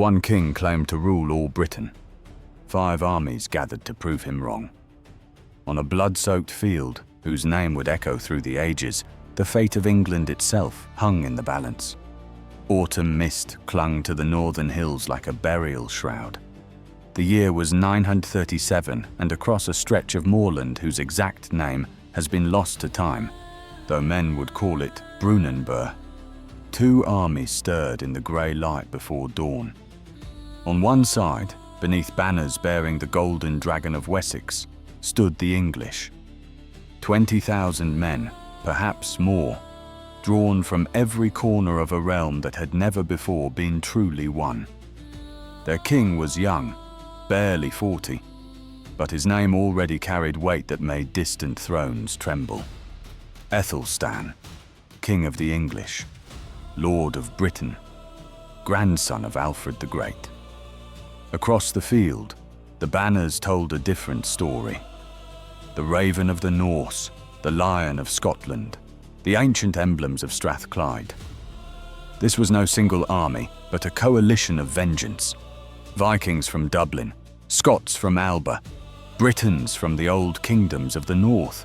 One king claimed to rule all Britain. 5 armies gathered to prove him wrong. On a blood-soaked field, whose name would echo through the ages, the fate of England itself hung in the balance. Autumn mist clung to the northern hills like a burial shroud. The year was 937, and across a stretch of moorland whose exact name has been lost to time, though men would call it Brunenburh. 2 armies stirred in the grey light before dawn. On one side, beneath banners bearing the golden dragon of Wessex, stood the English. 20,000 men, perhaps more, drawn from every corner of a realm that had never before been truly won. Their king was young, barely 40, but his name already carried weight that made distant thrones tremble. Athelstan, King of the English, Lord of Britain, grandson of Alfred the Great. Across the field, the banners told a different story. The Raven of the Norse, the Lion of Scotland, the ancient emblems of Strathclyde. This was no single army, but a coalition of vengeance. Vikings from Dublin, Scots from Alba, Britons from the old kingdoms of the north.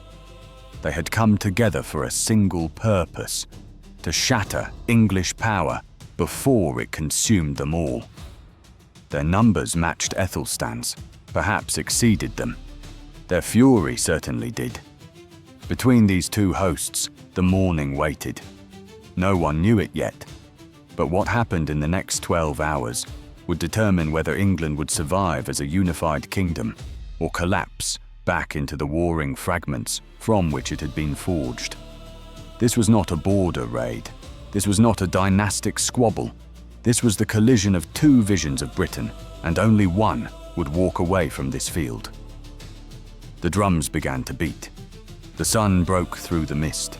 They had come together for a single purpose: to shatter English power before it consumed them all. Their numbers matched Athelstan's, perhaps exceeded them. Their fury certainly did. Between these two hosts, the morning waited. No one knew it yet, but what happened in the next 12 hours would determine whether England would survive as a unified kingdom or collapse back into the warring fragments from which it had been forged. This was not a border raid. This was not a dynastic squabble. This was the collision of 2 visions of Britain, and only one would walk away from this field. The drums began to beat. The sun broke through the mist,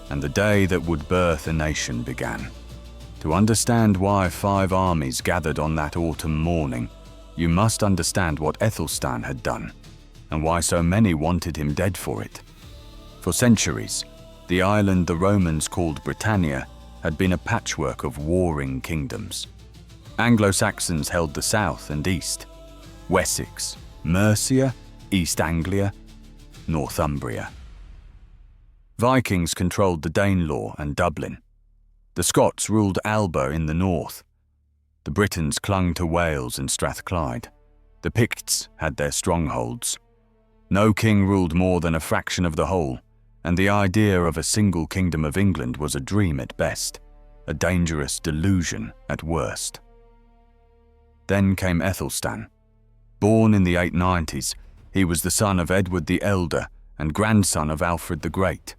and the day that would birth a nation began. To understand why 5 armies gathered on that autumn morning, you must understand what Athelstan had done, and why so many wanted him dead for it. For centuries, the island the Romans called Britannia had been a patchwork of warring kingdoms. Anglo-Saxons held the south and east, Wessex, Mercia, East Anglia, Northumbria. Vikings controlled the Danelaw and Dublin. The Scots ruled Alba in the north. The Britons clung to Wales and Strathclyde. The Picts had their strongholds. No king ruled more than a fraction of the whole, and the idea of a single kingdom of England was a dream at best, a dangerous delusion at worst. Then came Athelstan. Born in the 890s, he was the son of Edward the Elder and grandson of Alfred the Great,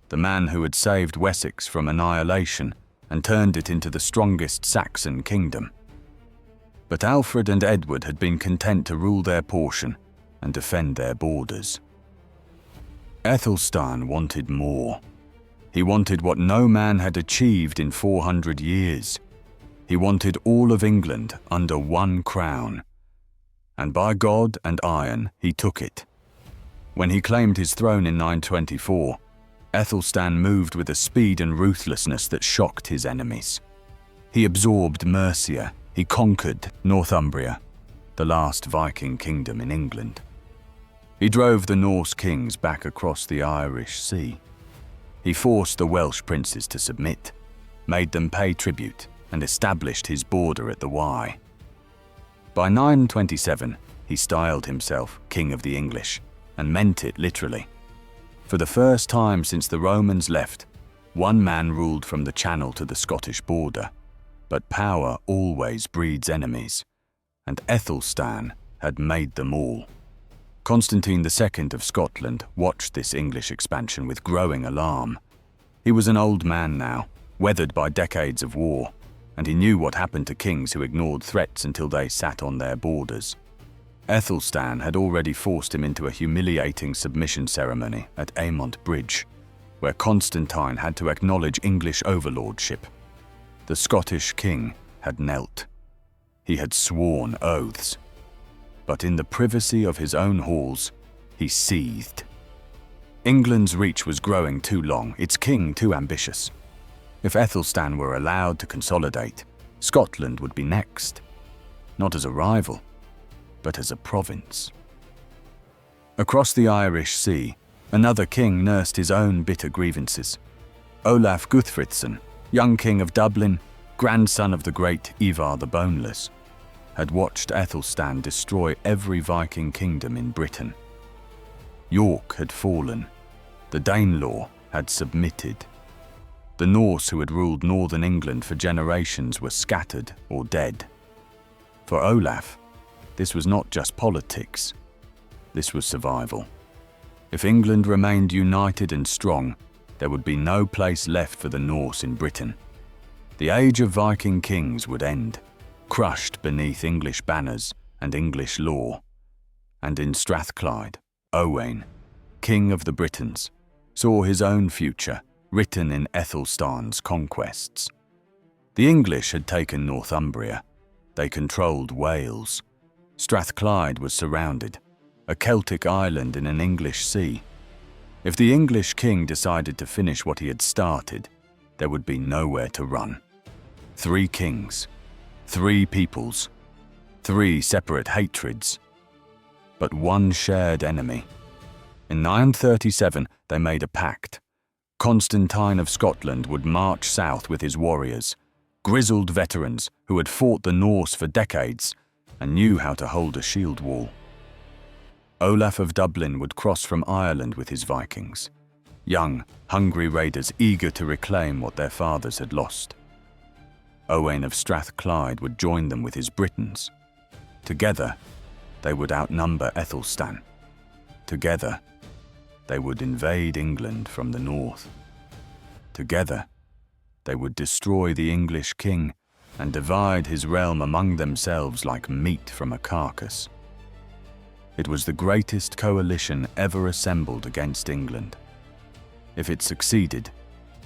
the man who had saved Wessex from annihilation and turned it into the strongest Saxon kingdom. But Alfred and Edward had been content to rule their portion and defend their borders. Athelstan wanted more. He wanted what no man had achieved in 400 years. He wanted all of England under one crown. And by God and iron, he took it. When he claimed his throne in 924, Athelstan moved with a speed and ruthlessness that shocked his enemies. He absorbed Mercia. He conquered Northumbria, the last Viking kingdom in England. He drove the Norse kings back across the Irish Sea. He forced the Welsh princes to submit, made them pay tribute, and established his border at the Wye. By 927, he styled himself King of the English, and meant it literally. For the first time since the Romans left, one man ruled from the Channel to the Scottish border. But power always breeds enemies, and Athelstan had made them all. Constantine II of Scotland watched this English expansion with growing alarm. He was an old man now, weathered by decades of war, and he knew what happened to kings who ignored threats until they sat on their borders. Athelstan had already forced him into a humiliating submission ceremony at Aymont Bridge, where Constantine had to acknowledge English overlordship. The Scottish king had knelt. He had sworn oaths. But in the privacy of his own halls, he seethed. England's reach was growing too long, its king too ambitious. If Athelstan were allowed to consolidate, Scotland would be next. not as a rival, but as a province. Across the Irish Sea, another king nursed his own bitter grievances. Olaf Guthfrithson, young king of Dublin, grandson of the great Ivar the Boneless, had watched Athelstan destroy every Viking kingdom in Britain. York had fallen. The Danelaw had submitted. The Norse who had ruled northern England for generations were scattered or dead. For Olaf, this was not just politics. This was survival. If England remained united and strong, there would be no place left for the Norse in Britain. The age of Viking kings would end, crushed beneath English banners and English law. And in Strathclyde, Owain, king of the Britons, saw his own future written in Athelstan's conquests. The English had taken Northumbria. They controlled Wales. Strathclyde was surrounded, a Celtic island in an English sea. If the English king decided to finish what he had started, there would be nowhere to run. 3 kings, 3 peoples, 3 separate hatreds, but one shared enemy. In 937, they made a pact. Constantine of Scotland would march south with his warriors, grizzled veterans who had fought the Norse for decades and knew how to hold a shield wall. Olaf of Dublin would cross from Ireland with his Vikings, young, hungry raiders eager to reclaim what their fathers had lost. Owain of Strathclyde would join them with his Britons. Together, they would outnumber Athelstan. Together, they would invade England from the north. Together, they would destroy the English king and divide his realm among themselves like meat from a carcass. It was the greatest coalition ever assembled against England. If it succeeded,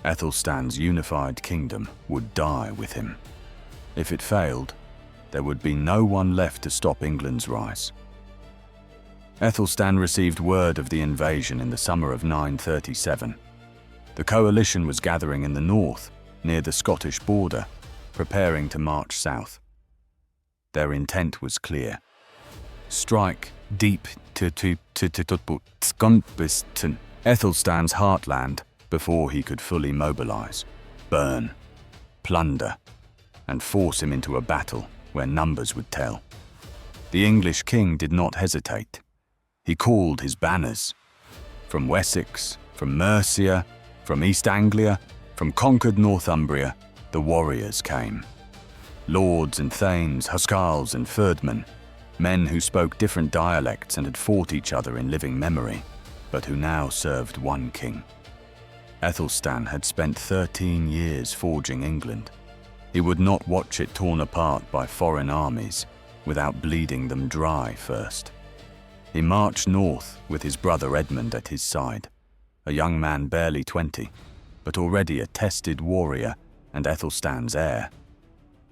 Athelstan's unified kingdom would die with him. If it failed, there would be no one left to stop England's rise. Athelstan received word of the invasion in the summer of 937. The coalition was gathering in the north, near the Scottish border, preparing to march south. Their intent was clear. Strike deep to Athelstan's heartland before he could fully mobilize, burn, plunder, and force him into a battle where numbers would tell. The English king did not hesitate. He called his banners. From Wessex, from Mercia, from East Anglia, from conquered Northumbria, the warriors came. Lords and thanes, huscarls and ferdmen, men who spoke different dialects and had fought each other in living memory, but who now served one king. Athelstan had spent 13 years forging England. He would not watch it torn apart by foreign armies without bleeding them dry first. He marched north with his brother Edmund at his side, a young man barely 20, but already a tested warrior and Athelstan's heir.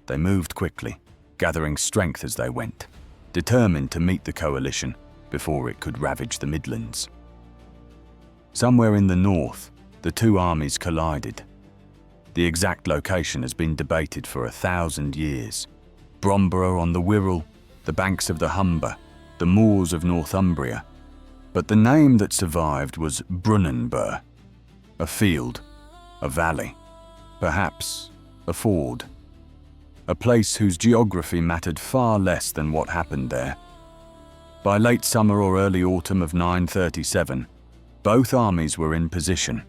They moved quickly, gathering strength as they went, determined to meet the coalition before it could ravage the Midlands. Somewhere in the north, the two armies collided. The exact location has been debated for 1,000 years. Brunanburh on the Wirral, the banks of the Humber, the moors of Northumbria. But the name that survived was Brunenburh, a field, a valley, perhaps a ford. A place whose geography mattered far less than what happened there. By late summer or early autumn of 937, both armies were in position.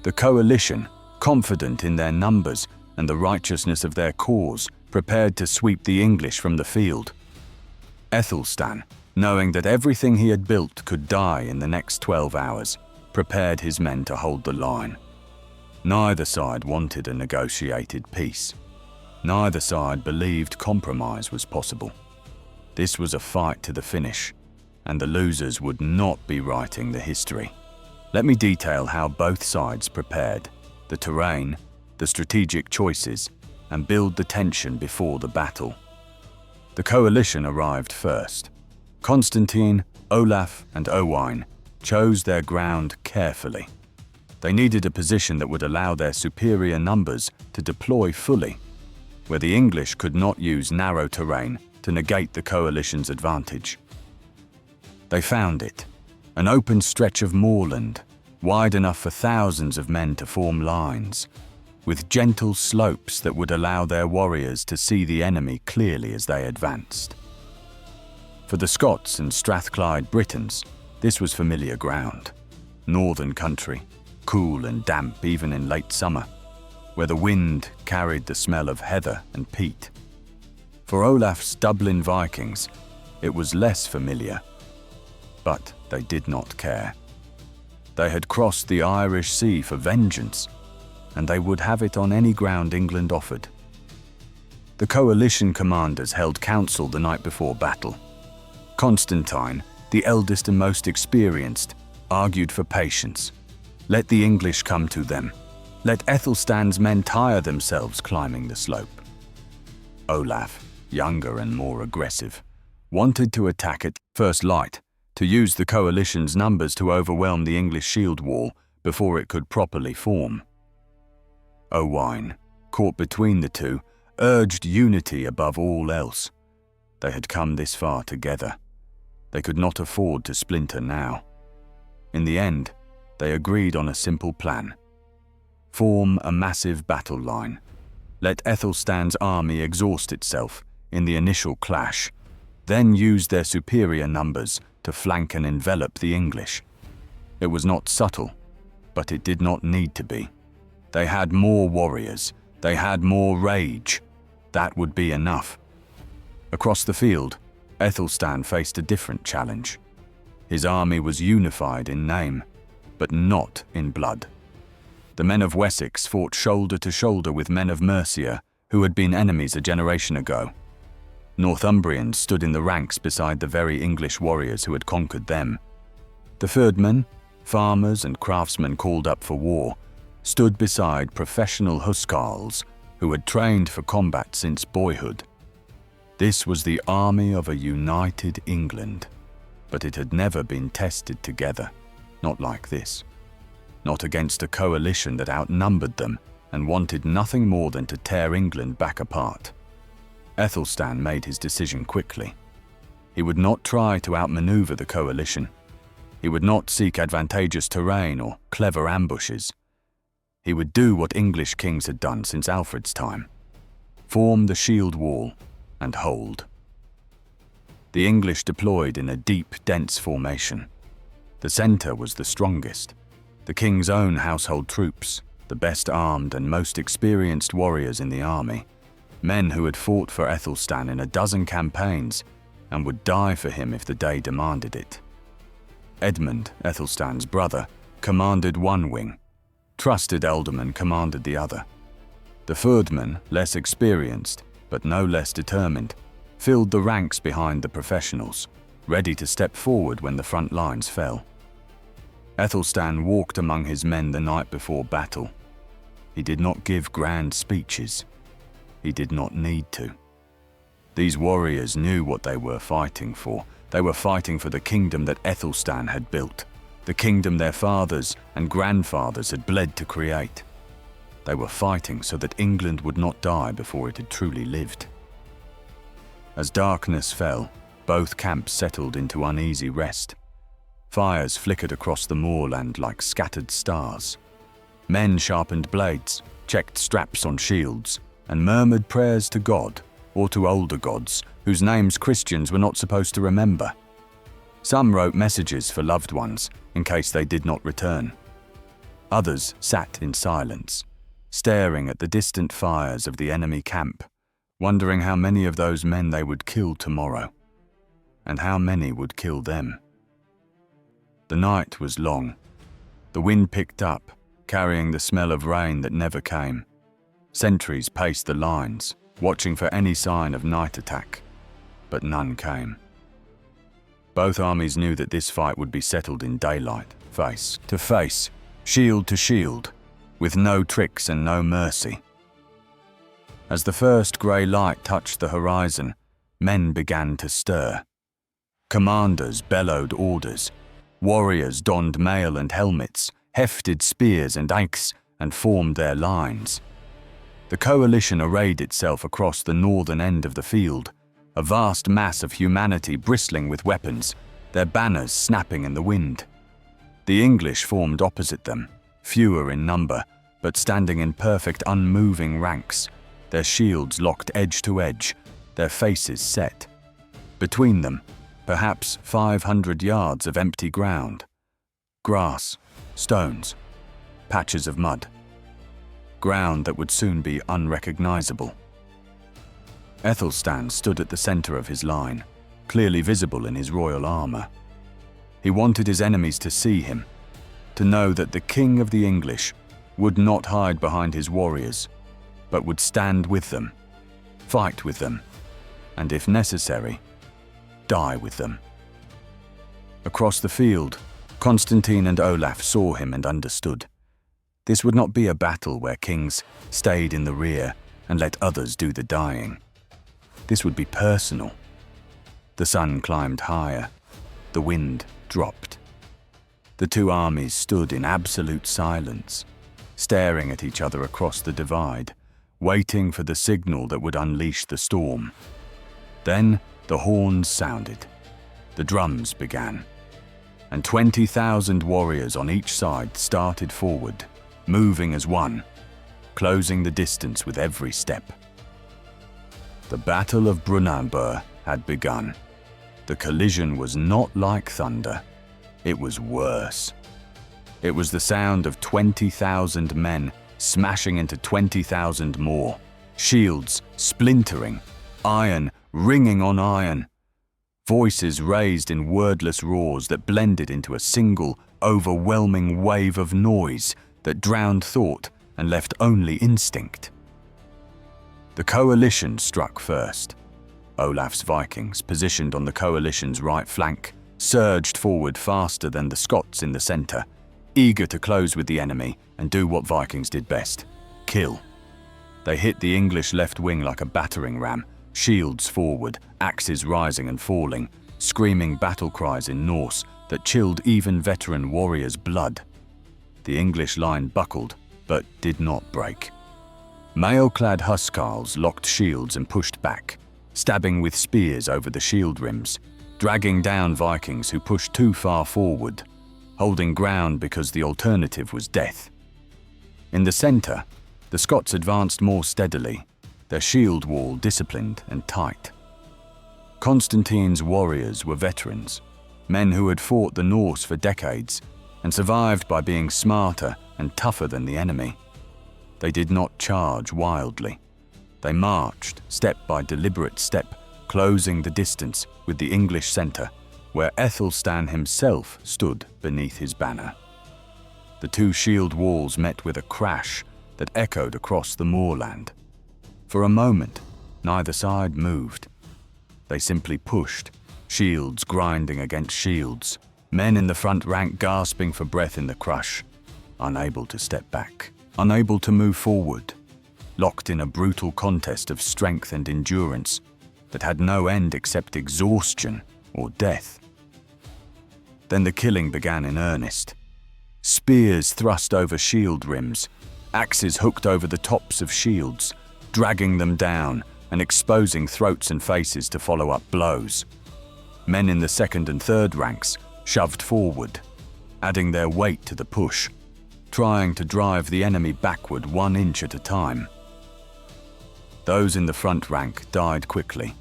The coalition, confident in their numbers and the righteousness of their cause, prepared to sweep the English from the field. Athelstan, knowing that everything he had built could die in the next 12 hours, prepared his men to hold the line. Neither side wanted a negotiated peace. Neither side believed compromise was possible. This was a fight to the finish, and the losers would not be writing the history. Let me detail how both sides prepared, the terrain, the strategic choices, and build the tension before the battle. The coalition arrived first. Constantine, Olaf, and Owain chose their ground carefully. They needed a position that would allow their superior numbers to deploy fully. Where the English could not use narrow terrain, to negate the coalition's advantage. They found it, an open stretch of moorland, wide enough for thousands of men to form lines, with gentle slopes that would allow their warriors to see the enemy clearly as they advanced. For the Scots and Strathclyde Britons, this was familiar ground. Northern country, cool and damp even in late summer, where the wind carried the smell of heather and peat. For Olaf's Dublin Vikings, it was less familiar, but they did not care. They had crossed the Irish Sea for vengeance, and they would have it on any ground England offered. The coalition commanders held council the night before battle. Constantine, the eldest and most experienced, argued for patience. Let the English come to them. Let Athelstan's men tire themselves climbing the slope. Olaf, younger and more aggressive, wanted to attack at first light, to use the coalition's numbers to overwhelm the English shield wall before it could properly form. Owain, caught between the two, urged unity above all else. They had come this far together. They could not afford to splinter now. In the end, they agreed on a simple plan. Form a massive battle line. Let Athelstan's army exhaust itself in the initial clash, then use their superior numbers to flank and envelop the English. It was not subtle, but it did not need to be. They had more warriors. They had more rage. That would be enough. Across the field, Athelstan faced a different challenge. His army was unified in name, but not in blood. The men of Wessex fought shoulder to shoulder with men of Mercia, who had been enemies a generation ago. Northumbrians stood in the ranks beside the very English warriors who had conquered them. The Ferdmen, farmers and craftsmen called up for war, stood beside professional huscarls who had trained for combat since boyhood. This was the army of a united England, but it had never been tested together, not like this. Not against a coalition that outnumbered them and wanted nothing more than to tear England back apart. Athelstan made his decision quickly. He would not try to outmaneuver the coalition. He would not seek advantageous terrain or clever ambushes. He would do what English kings had done since Alfred's time: form the shield wall and hold. The English deployed in a deep, dense formation. The centre was the strongest. The king's own household troops, the best armed and most experienced warriors in the army, men who had fought for Athelstan in a dozen campaigns and would die for him if the day demanded it. Edmund, Athelstan's brother, commanded one wing. Trusted ealdormen commanded the other. The Ferdmen, less experienced, but no less determined, filled the ranks behind the professionals, ready to step forward when the front lines fell. Athelstan walked among his men the night before battle. He did not give grand speeches. He did not need to. These warriors knew what they were fighting for. They were fighting for the kingdom that Athelstan had built, the kingdom their fathers and grandfathers had bled to create. They were fighting so that England would not die before it had truly lived. As darkness fell, both camps settled into uneasy rest. Fires flickered across the moorland like scattered stars. Men sharpened blades, checked straps on shields, and murmured prayers to God or to older gods whose names Christians were not supposed to remember. Some wrote messages for loved ones in case they did not return. Others sat in silence, staring at the distant fires of the enemy camp, wondering how many of those men they would kill tomorrow, and how many would kill them. The night was long. The wind picked up, carrying the smell of rain that never came. Sentries paced the lines, watching for any sign of night attack, but none came. Both armies knew that this fight would be settled in daylight, face to face, shield to shield, with no tricks and no mercy. As the first grey light touched the horizon, men began to stir. Commanders bellowed orders. Warriors donned mail and helmets, hefted spears and axe, and formed their lines. The coalition arrayed itself across the northern end of the field, a vast mass of humanity bristling with weapons, their banners snapping in the wind. The English formed opposite them, fewer in number, but standing in perfect unmoving ranks, their shields locked edge to edge, their faces set. Between them, perhaps 500 yards of empty ground. Grass, stones, patches of mud. Ground that would soon be unrecognizable. Athelstan stood at the center of his line, clearly visible in his royal armor. He wanted his enemies to see him, to know that the king of the English would not hide behind his warriors, but would stand with them, fight with them, and if necessary, die with them. Across the field, Constantine and Olaf saw him and understood. This would not be a battle where kings stayed in the rear and let others do the dying. This would be personal. The sun climbed higher. The wind dropped. The two armies stood in absolute silence, staring at each other across the divide, waiting for the signal that would unleash the storm. Then the horns sounded. The drums began. And 20,000 warriors on each side started forward, moving as one, closing the distance with every step. The Battle of Brunanburh had begun. The collision was not like thunder. It was worse. It was the sound of 20,000 men smashing into 20,000 more, shields splintering, iron ringing on iron, voices raised in wordless roars that blended into a single, overwhelming wave of noise that drowned thought and left only instinct. The coalition struck first. Olaf's Vikings, positioned on the coalition's right flank, surged forward faster than the Scots in the center, eager to close with the enemy and do what Vikings did best: kill. They hit the English left wing like a battering ram, shields forward, axes rising and falling, screaming battle cries in Norse that chilled even veteran warriors' blood. The English line buckled, but did not break. Mail-clad huscarls locked shields and pushed back, stabbing with spears over the shield rims, dragging down Vikings who pushed too far forward, holding ground because the alternative was death. In the center, the Scots advanced more steadily, their shield wall disciplined and tight. Constantine's warriors were veterans, men who had fought the Norse for decades and survived by being smarter and tougher than the enemy. They did not charge wildly. They marched step by deliberate step, closing the distance with the English center, where Athelstan himself stood beneath his banner. The two shield walls met with a crash that echoed across the moorland. For a moment, neither side moved. They simply pushed, shields grinding against shields, men in the front rank gasping for breath in the crush, unable to step back, unable to move forward, locked in a brutal contest of strength and endurance that had no end except exhaustion or death. Then the killing began in earnest. Spears thrust over shield rims, axes hooked over the tops of shields, dragging them down and exposing throats and faces to follow up blows. Men in the second and third ranks shoved forward, adding their weight to the push, trying to drive the enemy backward 1 inch at a time. Those in the front rank died quickly,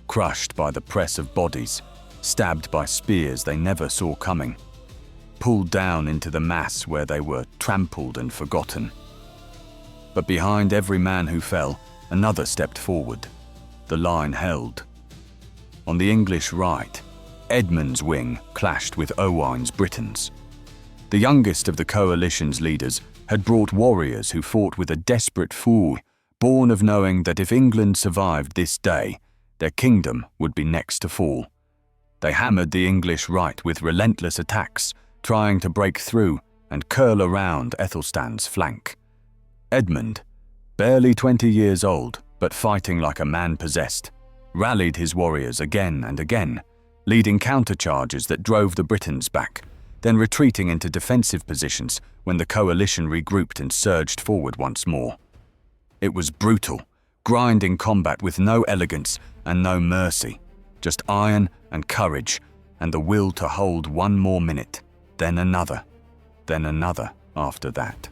crushed by the press of bodies, stabbed by spears they never saw coming, pulled down into the mass where they were trampled and forgotten. But behind every man who fell, another stepped forward. The line held. On the English right, Edmund's wing clashed with Owain's Britons. The youngest of the coalition's leaders had brought warriors who fought with a desperate fool, born of knowing that if England survived this day, their kingdom would be next to fall. They hammered the English right with relentless attacks, trying to break through and curl around Athelstan's flank. Edmund, barely 20 years old, but fighting like a man possessed, rallied his warriors again and again, leading countercharges that drove the Britons back, then retreating into defensive positions when the coalition regrouped and surged forward once more. It was brutal, grinding combat with no elegance and no mercy, just iron and courage and the will to hold one more minute, then another after that.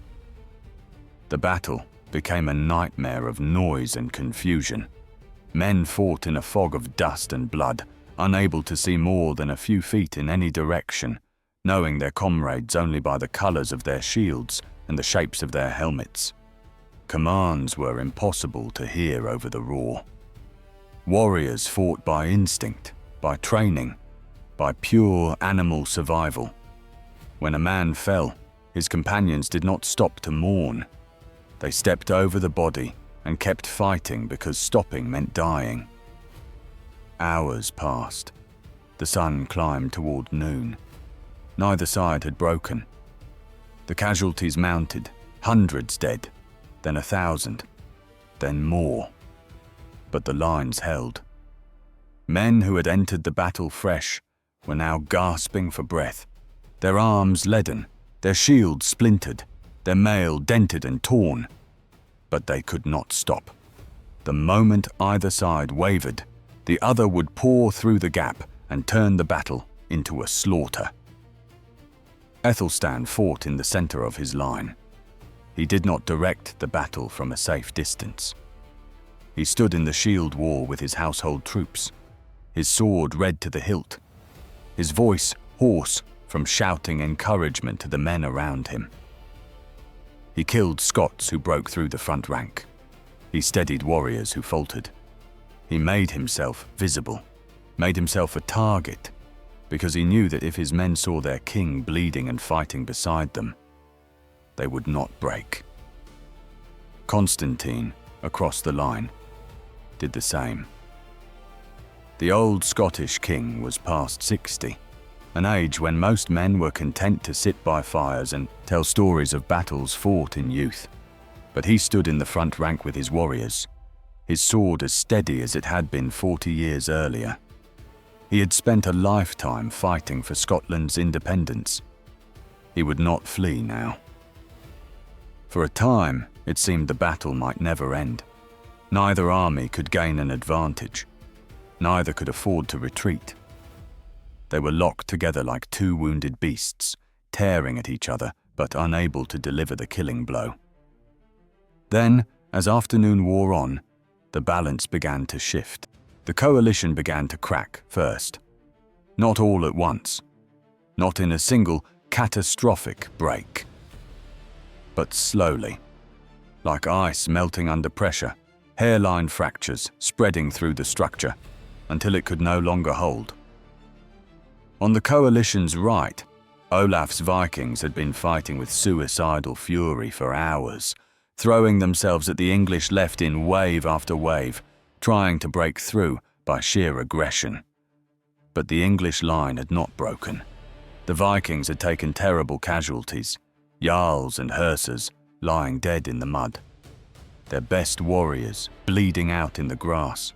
The battle became a nightmare of noise and confusion. Men fought in a fog of dust and blood, unable to see more than a few feet in any direction, knowing their comrades only by the colors of their shields and the shapes of their helmets. Commands were impossible to hear over the roar. Warriors fought by instinct, by training, by pure animal survival. When a man fell, his companions did not stop to mourn. They stepped over the body and kept fighting because stopping meant dying. Hours passed. The sun climbed toward noon. Neither side had broken. The casualties mounted, hundreds dead, then 1,000, then more. But the lines held. Men who had entered the battle fresh were now gasping for breath, their arms leaden, their shields splintered, their mail dented and torn. But they could not stop. The moment either side wavered, the other would pour through the gap and turn the battle into a slaughter. Athelstan fought in the center of his line. He did not direct the battle from a safe distance. He stood in the shield wall with his household troops, his sword red to the hilt, his voice hoarse from shouting encouragement to the men around him. He killed Scots who broke through the front rank. He steadied warriors who faltered. He made himself visible, made himself a target, because he knew that if his men saw their king bleeding and fighting beside them, they would not break. Constantine, across the line, did the same. The old Scottish king was past 60, an age when most men were content to sit by fires and tell stories of battles fought in youth. But he stood in the front rank with his warriors, his sword as steady as it had been 40 years earlier. He had spent a lifetime fighting for Scotland's independence. He would not flee now. For a time, it seemed the battle might never end. Neither army could gain an advantage. Neither could afford to retreat. They were locked together like two wounded beasts, tearing at each other but unable to deliver the killing blow. Then, as afternoon wore on, the balance began to shift. The coalition began to crack first. Not all at once. Not in a single catastrophic break. But slowly, like ice melting under pressure, hairline fractures spreading through the structure until it could no longer hold. On the coalition's right, Olaf's Vikings had been fighting with suicidal fury for hours, throwing themselves at the English left in wave after wave, trying to break through by sheer aggression. But the English line had not broken. The Vikings had taken terrible casualties, jarls and hersers lying dead in the mud, their best warriors bleeding out in the grass,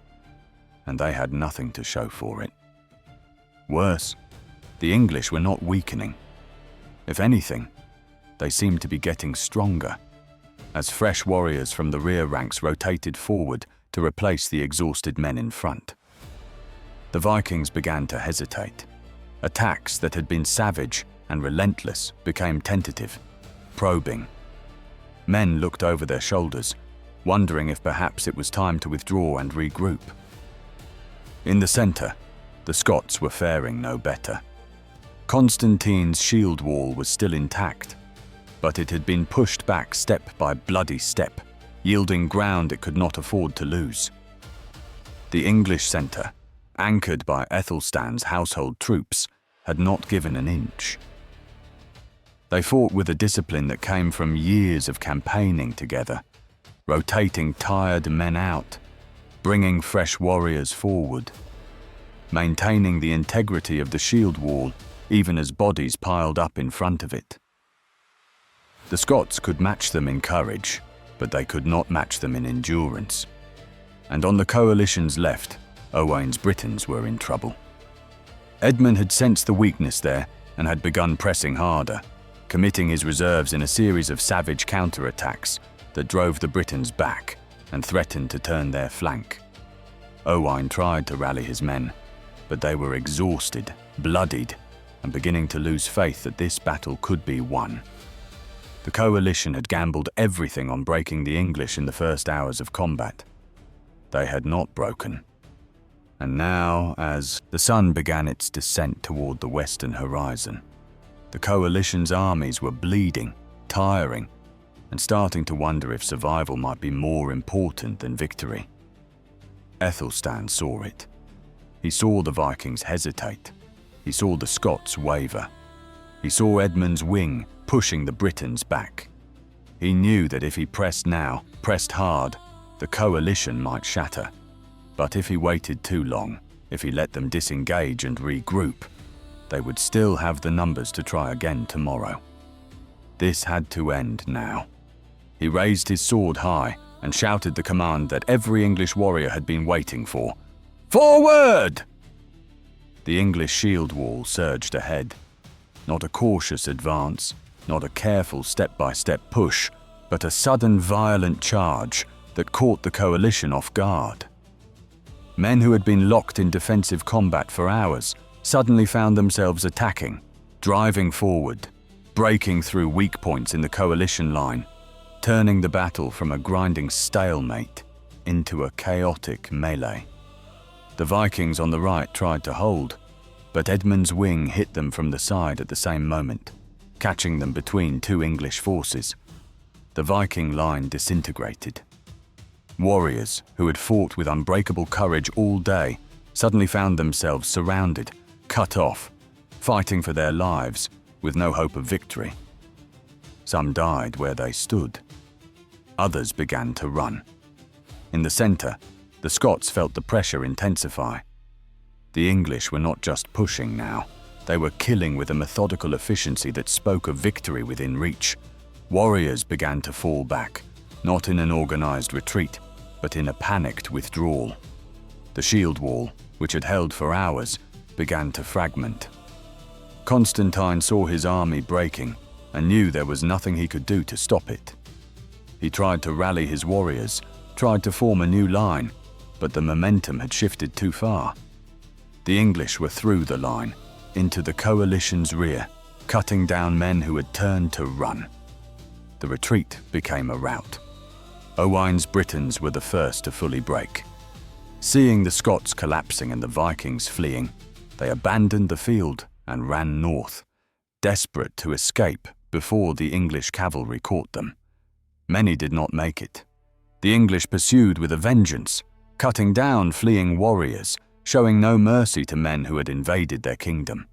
and they had nothing to show for it. Worse, the English were not weakening. If anything, they seemed to be getting stronger, as fresh warriors from the rear ranks rotated forward to replace the exhausted men in front. The Vikings began to hesitate. Attacks that had been savage and relentless became tentative, probing. Men looked over their shoulders, wondering if perhaps it was time to withdraw and regroup. In the center, the Scots were faring no better. Constantine's shield wall was still intact, but it had been pushed back step by bloody step, yielding ground it could not afford to lose. The English centre, anchored by Athelstan's household troops, had not given an inch. They fought with a discipline that came from years of campaigning together, rotating tired men out, bringing fresh warriors forward, maintaining the integrity of the shield wall even as bodies piled up in front of it. The Scots could match them in courage, but they could not match them in endurance. And on the coalition's left, Owain's Britons were in trouble. Edmund had sensed the weakness there and had begun pressing harder, committing his reserves in a series of savage counterattacks that drove the Britons back, and threatened to turn their flank. Owain tried to rally his men, but they were exhausted, bloodied, and beginning to lose faith that this battle could be won. The coalition had gambled everything on breaking the English in the first hours of combat. They had not broken. And now, as the sun began its descent toward the western horizon, the coalition's armies were bleeding, tiring, and starting to wonder if survival might be more important than victory. Athelstan saw it. He saw the Vikings hesitate. He saw the Scots waver. He saw Edmund's wing pushing the Britons back. He knew that if he pressed now, pressed hard, the coalition might shatter. But if he waited too long, if he let them disengage and regroup, they would still have the numbers to try again tomorrow. This had to end now. He raised his sword high and shouted the command that every English warrior had been waiting for. Forward! The English shield wall surged ahead. Not a cautious advance, not a careful step-by-step push, but a sudden violent charge that caught the coalition off guard. Men who had been locked in defensive combat for hours suddenly found themselves attacking, driving forward, breaking through weak points in the coalition line, turning the battle from a grinding stalemate into a chaotic melee. The Vikings on the right tried to hold, but Edmund's wing hit them from the side at the same moment, catching them between two English forces. The Viking line disintegrated. Warriors who had fought with unbreakable courage all day suddenly found themselves surrounded, cut off, fighting for their lives with no hope of victory. Some died where they stood. Others began to run. In the center, the Scots felt the pressure intensify. The English were not just pushing now. They were killing with a methodical efficiency that spoke of victory within reach. Warriors began to fall back, not in an organized retreat, but in a panicked withdrawal. The shield wall, which had held for hours, began to fragment. Constantine saw his army breaking and knew there was nothing he could do to stop it. He tried to rally his warriors, tried to form a new line, but the momentum had shifted too far. The English were through the line, into the coalition's rear, cutting down men who had turned to run. The retreat became a rout. Owain's Britons were the first to fully break. Seeing the Scots collapsing and the Vikings fleeing, they abandoned the field and ran north, desperate to escape before the English cavalry caught them. Many did not make it. The English pursued with a vengeance, cutting down fleeing warriors, showing no mercy to men who had invaded their kingdom.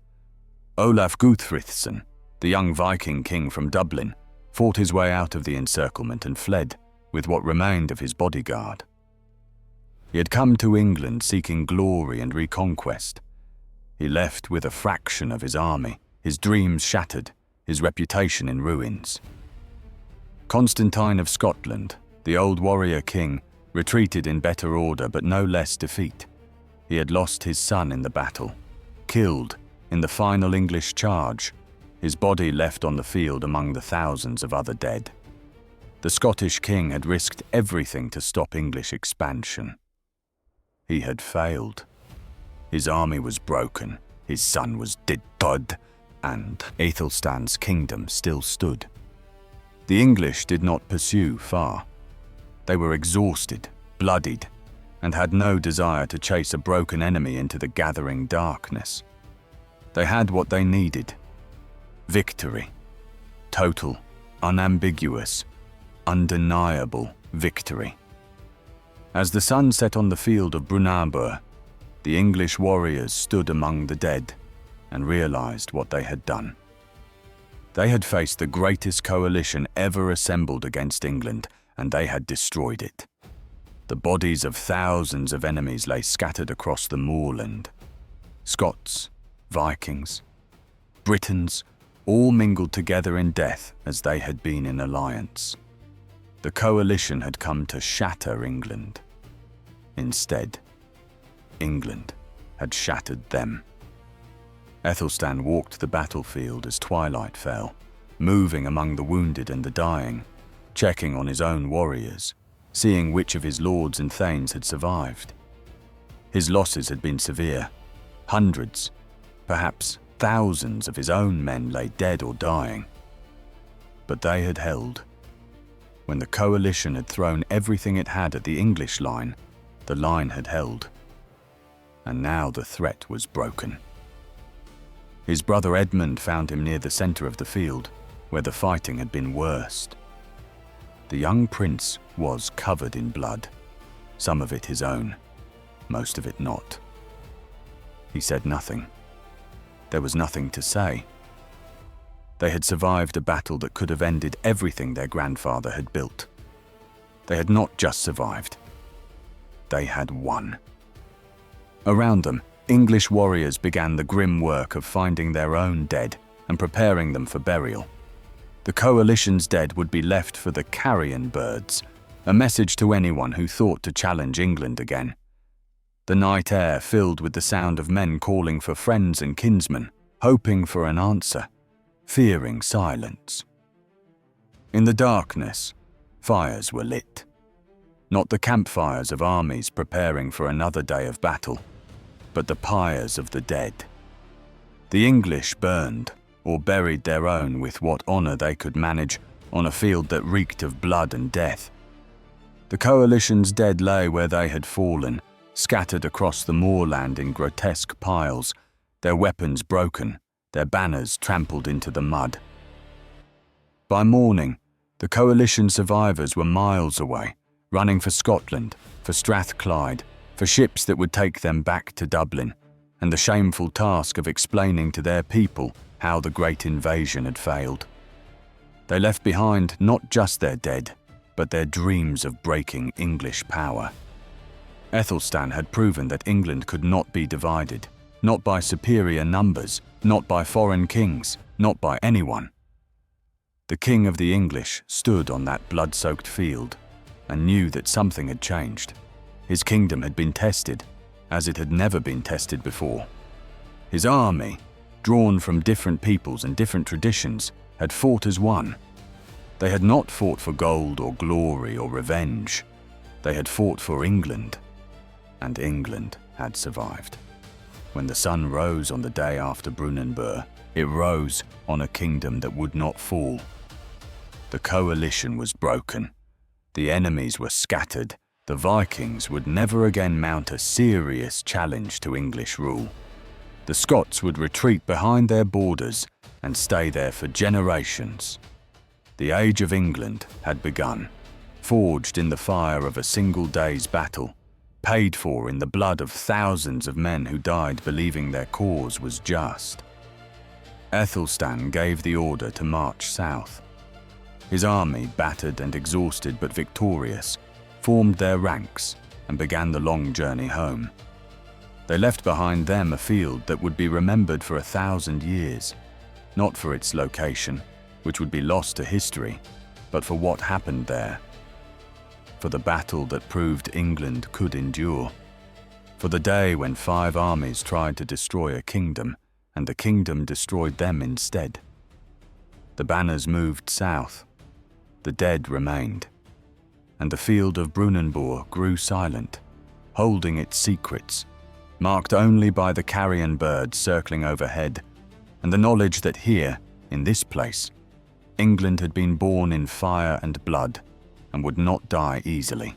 Olaf Guthfrithson, the young Viking king from Dublin, fought his way out of the encirclement and fled with what remained of his bodyguard. He had come to England seeking glory and reconquest. He left with a fraction of his army, his dreams shattered, his reputation in ruins. Constantine of Scotland, the old warrior king, retreated in better order but no less defeat. He had lost his son in the battle, killed in the final English charge, his body left on the field among the thousands of other dead. The Scottish king had risked everything to stop English expansion. He had failed. His army was broken, his son was dead, and Athelstan's kingdom still stood. The English did not pursue far. They were exhausted, bloodied, and had no desire to chase a broken enemy into the gathering darkness. They had what they needed: victory. Total, unambiguous, undeniable victory. As the sun set on the field of Brunanburh, the English warriors stood among the dead and realized what they had done. They had faced the greatest coalition ever assembled against England, and they had destroyed it. The bodies of thousands of enemies lay scattered across the moorland. Scots, Vikings, Britons, all mingled together in death as they had been in alliance. The coalition had come to shatter England. Instead, England had shattered them. Athelstan walked the battlefield as twilight fell, moving among the wounded and the dying, checking on his own warriors, seeing which of his lords and thanes had survived. His losses had been severe. Hundreds, perhaps thousands of his own men lay dead or dying. But they had held. When the coalition had thrown everything it had at the English line, the line had held. And now the threat was broken. His brother Edmund found him near the centre of the field, where the fighting had been worst. The young prince was covered in blood, some of it his own, most of it not. He said nothing. There was nothing to say. They had survived a battle that could have ended everything their grandfather had built. They had not just survived. They had won. Around them, English warriors began the grim work of finding their own dead and preparing them for burial. The coalition's dead would be left for the carrion birds, a message to anyone who thought to challenge England again. The night air filled with the sound of men calling for friends and kinsmen, hoping for an answer, fearing silence. In the darkness, fires were lit. Not the campfires of armies preparing for another day of battle, but the pyres of the dead. The English burned or buried their own with what honour they could manage on a field that reeked of blood and death. The coalition's dead lay where they had fallen, scattered across the moorland in grotesque piles, their weapons broken, their banners trampled into the mud. By morning, the coalition survivors were miles away, running for Scotland, for Strathclyde, for ships that would take them back to Dublin, and the shameful task of explaining to their people how the great invasion had failed. They left behind not just their dead, but their dreams of breaking English power. Athelstan had proven that England could not be divided, not by superior numbers, not by foreign kings, not by anyone. The king of the English stood on that blood-soaked field and knew that something had changed. His kingdom had been tested, as it had never been tested before. His army, drawn from different peoples and different traditions, had fought as one. They had not fought for gold or glory or revenge. They had fought for England, and England had survived. When the sun rose on the day after Brunanburh, it rose on a kingdom that would not fall. The coalition was broken. The enemies were scattered. The Vikings would never again mount a serious challenge to English rule. The Scots would retreat behind their borders and stay there for generations. The age of England had begun, forged in the fire of a single day's battle, paid for in the blood of thousands of men who died believing their cause was just. Athelstan gave the order to march south. His army, battered and exhausted but victorious, formed their ranks and began the long journey home. They left behind them a field that would be remembered for 1,000 years, not for its location, which would be lost to history, but for what happened there. For the battle that proved England could endure. For the day when 5 armies tried to destroy a kingdom, and the kingdom destroyed them instead. The banners moved south. The dead remained. And the field of Brunenburh grew silent, holding its secrets, marked only by the carrion birds circling overhead, and the knowledge that here, in this place, England had been born in fire and blood, and would not die easily.